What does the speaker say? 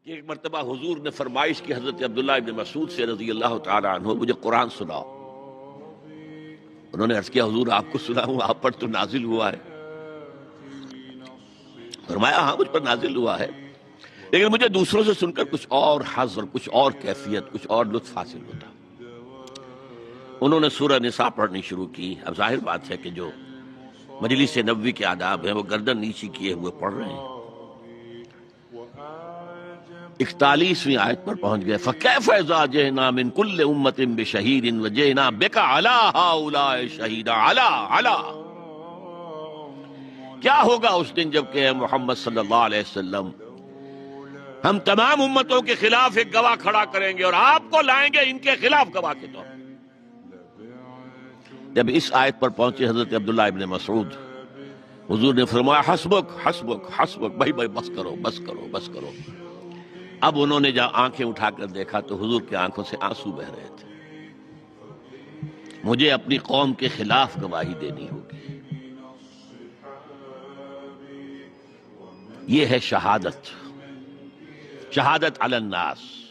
کہ ایک مرتبہ حضور نے فرمائش کی حضرت عبداللہ ابن مسعود سے رضی اللہ تعالیٰ عنہ، مجھے قرآن سناؤ۔ انہوں نے عرض کیا حضور آپ کو سناؤں، آپ پر تو نازل ہوا ہے۔ فرمایا ہاں مجھ پر نازل ہوا ہے، لیکن مجھے دوسروں سے سن کر کچھ اور حظ اور کچھ اور کیفیت، کچھ اور لطف حاصل ہوتا۔ انہوں نے سورہ نساء پڑھنی شروع کی۔ اب ظاہر بات ہے کہ جو مجلس نبوی کے آداب ہیں وہ گردن نیچی کیے ہوئے پڑھ رہے ہیں۔ 41ویں آیت پر پہنچ گئے، فَكَيْفَ إِذَا جِئْنَا مِن كُلِّ أُمَّةٍ بِشَهِيدٍ وَجِئْنَا بِكَ عَلَىٰ هَٰؤُلَاءِ شَهِيدًا۔ کیا ہوگا اس دن جب کہ محمد صلی اللہ علیہ وسلم ہم تمام امتوں کے خلاف ایک گواہ کھڑا کریں گے اور آپ کو لائیں گے ان کے خلاف گواہ کے طور پر۔ جب اس آیت پر پہنچے حضرت عبداللہ ابن مسعود، حضور نے فرمایا حسبک حسبک حسبک، بھائی بھائی بس کرو بس کرو بس کرو۔ اب انہوں نے جب آنکھیں اٹھا کر دیکھا تو حضور کی آنکھوں سے آنسو بہ رہے تھے۔ مجھے اپنی قوم کے خلاف گواہی دینی ہوگی۔ یہ ہے شہادت، شہادت علی الناس۔